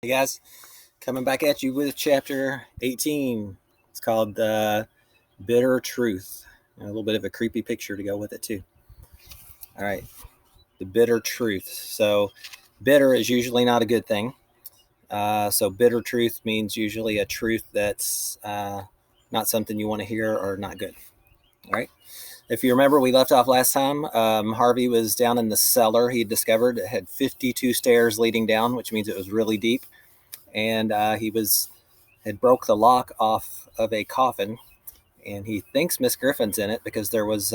Hey guys, coming back at you with chapter 18. It's called The Bitter Truth. And a little bit of a creepy picture to go with it, too. All right, the bitter truth. So, bitter is usually not a good thing. So, bitter truth means usually a truth that's not something you want to hear or not good. All right. If you remember, we left off last time. Harvey was down in the cellar. He discovered it had 52 stairs leading down, which means it was really deep. And he had broke the lock off of a coffin, and he thinks Miss Griffin's in it because there was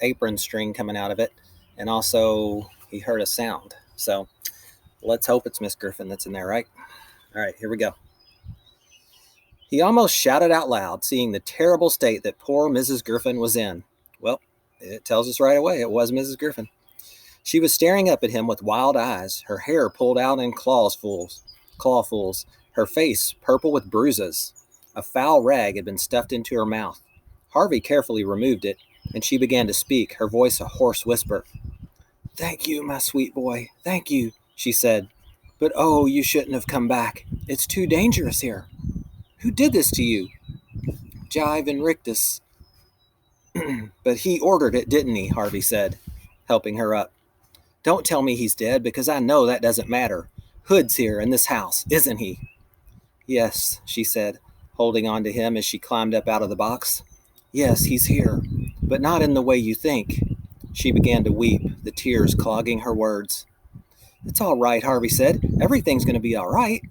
apron string coming out of it, and also he heard a sound. So let's hope it's Miss Griffin that's in there, right? All right, here we go. He almost shouted out loud, seeing the terrible state that poor Mrs. Griffin was in. Well, it tells us right away it was Mrs. Griffin. She was staring up at him with wild eyes, her hair pulled out in clawfuls, her face purple with bruises. A foul rag had been stuffed into her mouth. Harvey carefully removed it, and she began to speak, her voice a hoarse whisper. "Thank you, my sweet boy, thank you," she said. "But oh, you shouldn't have come back. It's too dangerous here. Who did this to you?" "Jive and Rictus." "But he ordered it, didn't he?" Harvey said, helping her up. "Don't tell me he's dead, because I know that doesn't matter. Hood's here in this house, isn't he?" "Yes," she said, holding on to him as she climbed up out of the box. "Yes, he's here, but not in the way you think." She began to weep, the tears clogging her words. "It's all right," Harvey said. "Everything's going to be all right."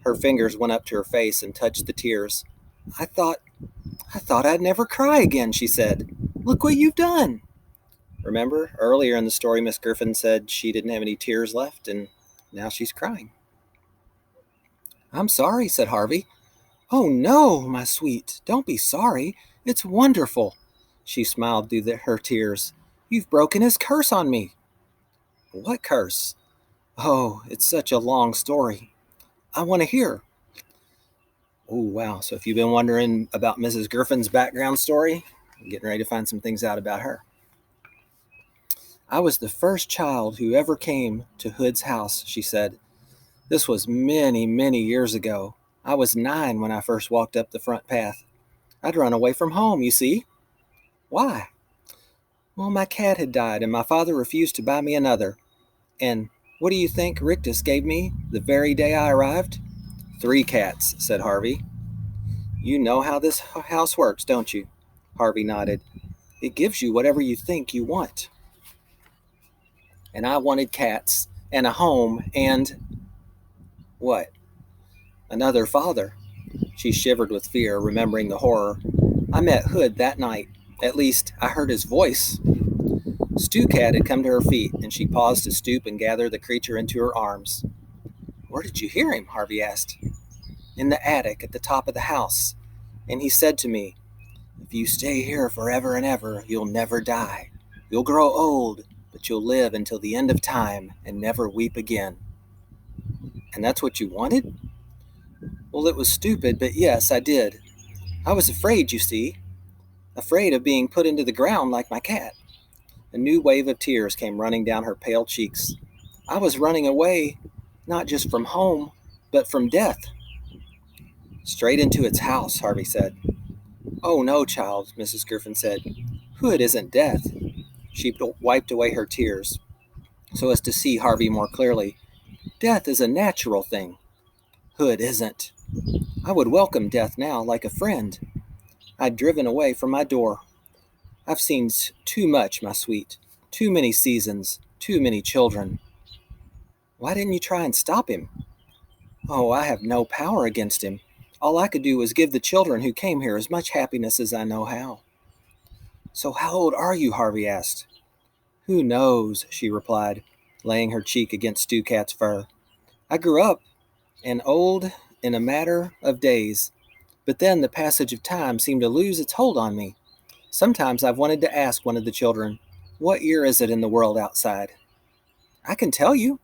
Her fingers went up to her face and touched the tears. I thought I'd never cry again," she said. "Look what you've done." Remember, earlier in the story, Miss Griffin said she didn't have any tears left, and now she's crying. "I'm sorry," said Harvey. "Oh, no, my sweet, don't be sorry. It's wonderful." She smiled through her tears. "You've broken his curse on me." "What curse?" "Oh, it's such a long story. I want to hear." Oh, wow. So if you've been wondering about Mrs. Griffin's background story, I'm getting ready to find some things out about her. "I was the first child who ever came to Hood's house," she said. "This was many, many years ago. I was 9 when I first walked up the front path. I'd run away from home, you see." "Why?" "Well, my cat had died, and my father refused to buy me another. And what do you think Rictus gave me the very day I arrived?" "3 cats," said Harvey. "You know how this house works, don't you?" Harvey nodded. "It gives you whatever you think you want. And I wanted cats, and a home, and—" "What?" "Another father." She shivered with fear, remembering the horror. "I met Hood that night. At least, I heard his voice." Stu Cat had come to her feet, and she paused to stoop and gather the creature into her arms. "Where did you hear him?" Harvey asked. "In the attic at the top of the house. And he said to me, 'If you stay here forever and ever, you'll never die. You'll grow old, but you'll live until the end of time and never weep again.'" "And that's what you wanted?" "Well, it was stupid, but yes, I did. I was afraid, you see. Afraid of being put into the ground like my cat." A new wave of tears came running down her pale cheeks. "I was running away, not just from home, but from death." "Straight into its house," Harvey said. "Oh, no, child," Mrs. Griffin said. "Hood isn't death." She wiped away her tears so as to see Harvey more clearly. "Death is a natural thing. Hood isn't. I would welcome death now like a friend. I'd driven away from my door. I've seen too much, my sweet. Too many seasons, too many children." "Why didn't you try and stop him?" "Oh, I have no power against him. All I could do was give the children who came here as much happiness as I know how." "So how old are you?" Harvey asked. "Who knows?" she replied, laying her cheek against Stu Cat's fur. "I grew up and old in a matter of days, but then the passage of time seemed to lose its hold on me. Sometimes I've wanted to ask one of the children, 'What year is it in the world outside?'" "I can tell you."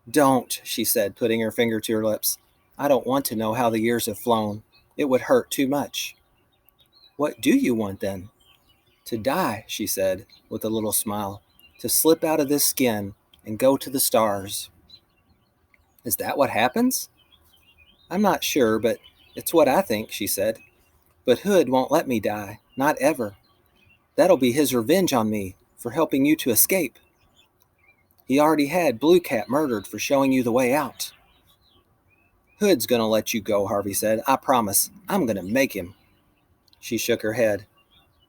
"Don't," she said, putting her finger to her lips. "I don't want to know how the years have flown. It would hurt too much." "What do you want then?" "To die," she said, with a little smile. "To slip out of this skin and go to the stars." Is that what happens? I'm not sure, but it's what I think, she said. But Hood won't let me die, not ever. That'll be his revenge on me for helping you to escape. He already had Blue Cat murdered for showing you the way out. Hood's gonna let you go, Harvey said. I promise. I'm gonna make him. She shook her head.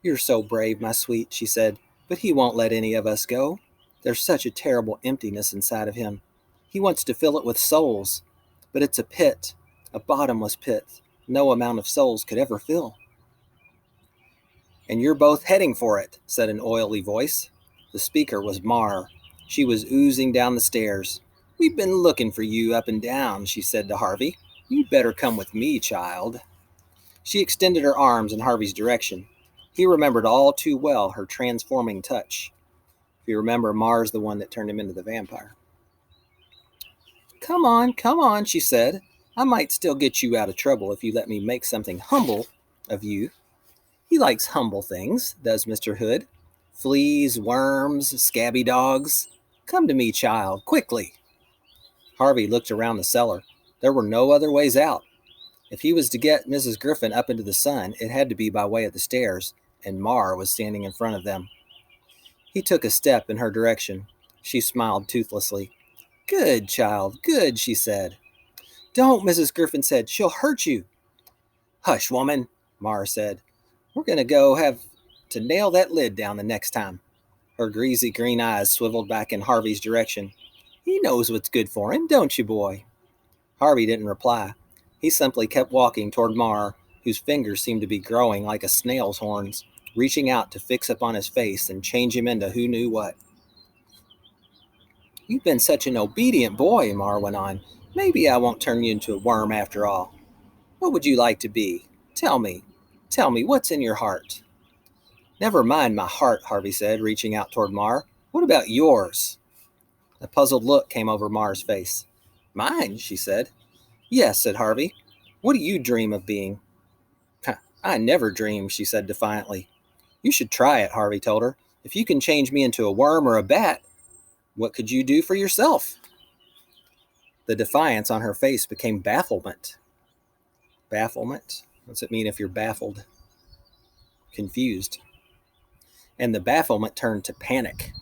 You're so brave, my sweet, she said, but he won't let any of us go. There's such a terrible emptiness inside of him. He wants to fill it with souls, but it's a pit, a bottomless pit, no amount of souls could ever fill. And you're both heading for it, said an oily voice. The speaker was Mar. She was oozing down the stairs. We've been looking for you up and down, she said to Harvey. You'd better come with me, child. She extended her arms in Harvey's direction. He remembered all too well her transforming touch. If you remember, Mar's the one that turned him into the vampire. Come on, she said. I might still get you out of trouble if you let me make something humble of you. He likes humble things, does Mr. Hood. Fleas, worms, scabby dogs. Come to me, child, quickly. Harvey looked around the cellar. There were no other ways out. If he was to get Mrs. Griffin up into the sun, it had to be by way of the stairs, and Mar was standing in front of them. He took a step in her direction. She smiled toothlessly. Good, child, good, she said. Don't, Mrs. Griffin said. She'll hurt you. Hush, woman, Mar said. We're going to go have to nail that lid down the next time. Her greasy green eyes swiveled back in Harvey's direction. He knows what's good for him, don't you, boy? Harvey didn't reply. He simply kept walking toward Mar, whose fingers seemed to be growing like a snail's horns, reaching out to fix upon his face and change him into who knew what. You've been such an obedient boy, Mar went on. Maybe I won't turn you into a worm after all. What would you like to be? Tell me, what's in your heart? Never mind my heart, Harvey said, reaching out toward Mar. What about yours? A puzzled look came over Mar's face. Mine, she said. Yes, said Harvey. What do you dream of being? I never dream, she said defiantly. You should try it, Harvey told her. If you can change me into a worm or a bat, what could you do for yourself? The defiance on her face became bafflement. Bafflement? What's it mean if you're baffled? Confused. And the bafflement turned to panic.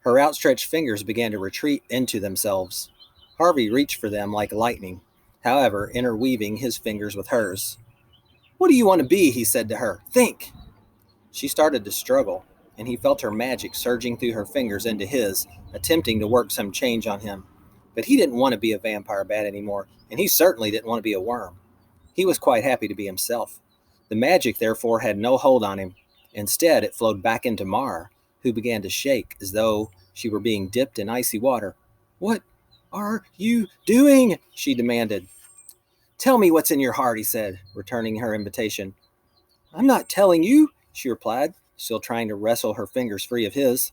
Her outstretched fingers began to retreat into themselves. Harvey reached for them like lightning, however, interweaving his fingers with hers. What do you want to be? He said to her. Think. She started to struggle, and he felt her magic surging through her fingers into his, attempting to work some change on him. But he didn't want to be a vampire bat anymore, and he certainly didn't want to be a worm. He was quite happy to be himself. The magic, therefore, had no hold on him. Instead, it flowed back into Mar, who began to shake as though she were being dipped in icy water. What are you doing? She demanded. Tell me what's in your heart, he said, returning her invitation. I'm not telling you, she replied, still trying to wrestle her fingers free of his.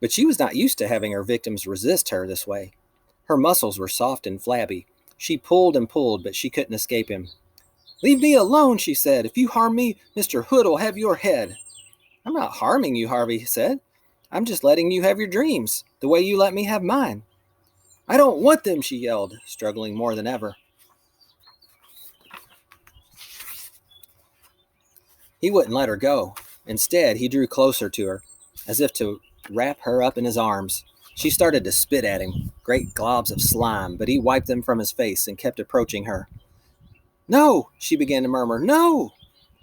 But she was not used to having her victims resist her this way. Her muscles were soft and flabby. She pulled and pulled, but she couldn't escape him. Leave me alone, she said. If you harm me, Mr. Hood will have your head. I'm not harming you, Harvey said. I'm just letting you have your dreams, the way you let me have mine. I don't want them, she yelled, struggling more than ever. He wouldn't let her go. Instead, he drew closer to her, as if to wrap her up in his arms. She started to spit at him, great globs of slime, but he wiped them from his face and kept approaching her. No, she began to murmur, no!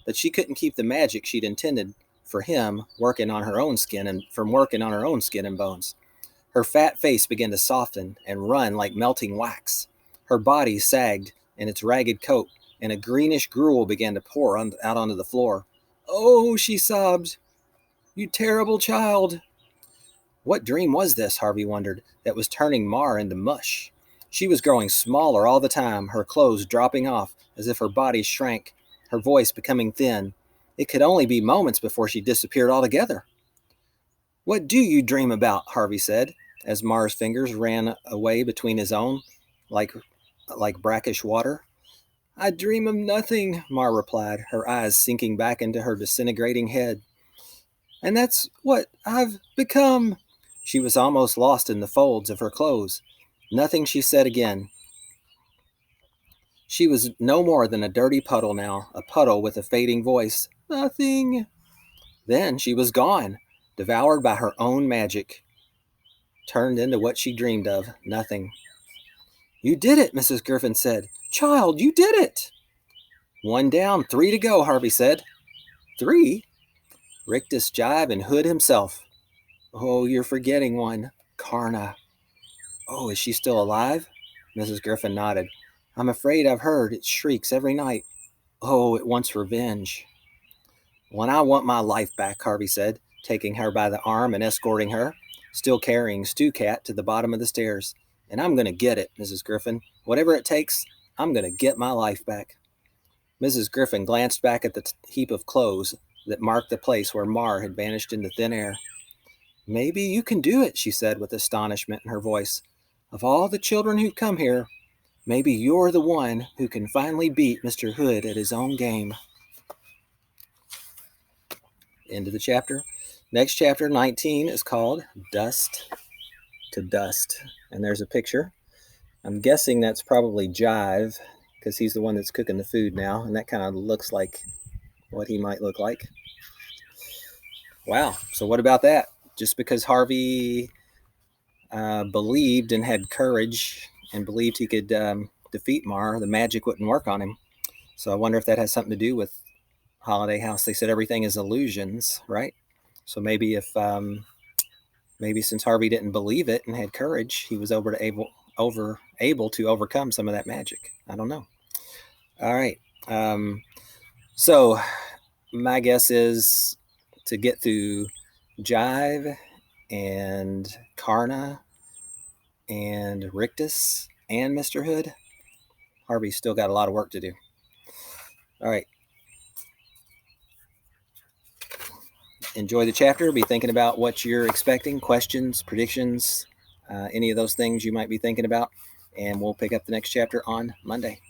But she couldn't keep the magic she'd intended for him working on her own skin and bones. Her fat face began to soften and run like melting wax. Her body sagged in its ragged coat, and a greenish gruel began to pour out onto the floor. Oh, she sobbed. You terrible child. What dream was this, Harvey wondered, that was turning Mar into mush? She was growing smaller all the time, her clothes dropping off as if her body shrank, her voice becoming thin. It could only be moments before she disappeared altogether. What do you dream about? Harvey said, as Mar's fingers ran away between his own, like brackish water. I dream of nothing, Mar replied, her eyes sinking back into her disintegrating head. And that's what I've become. She was almost lost in the folds of her clothes. Nothing, she said again. She was no more than a dirty puddle now, a puddle with a fading voice. Nothing. Then she was gone, devoured by her own magic, turned into what she dreamed of, nothing. You did it, Mrs. Griffin said. Child, you did it. One down, 3 to go, Harvey said. 3? Rictus, Jive, and Hood himself. Oh, you're forgetting one. Karna. Oh, is she still alive? Mrs. Griffin nodded. I'm afraid I've heard its shrieks every night. Oh, it wants revenge. When I want my life back, Harvey said, taking her by the arm and escorting her, still carrying Stew Cat to the bottom of the stairs. And I'm going to get it, Mrs. Griffin. Whatever it takes, I'm going to get my life back. Mrs. Griffin glanced back at the heap of clothes that marked the place where Mar had vanished into thin air. Maybe you can do it, she said with astonishment in her voice. Of all the children who've come here, maybe you're the one who can finally beat Mr. Hood at his own game. End of the chapter. Next chapter, 19, is called Dust to Dust. And there's a picture. I'm guessing that's probably Jive, because he's the one that's cooking the food now, and that kind of looks like what he might look like. Wow. So what about that? Just because Harvey believed and had courage and believed he could defeat Mar, the magic wouldn't work on him. So I wonder if that has something to do with Holiday House. They said everything is illusions, right? So maybe if maybe since Harvey didn't believe it and had courage, he was able to overcome some of that magic. I don't know. All right. So my guess is to get through Jive and Karna and Rictus and Mr. Hood, Harvey's still got a lot of work to do. All right. Enjoy the chapter. Be thinking about what you're expecting, questions, predictions, any of those things you might be thinking about. And we'll pick up the next chapter on Monday.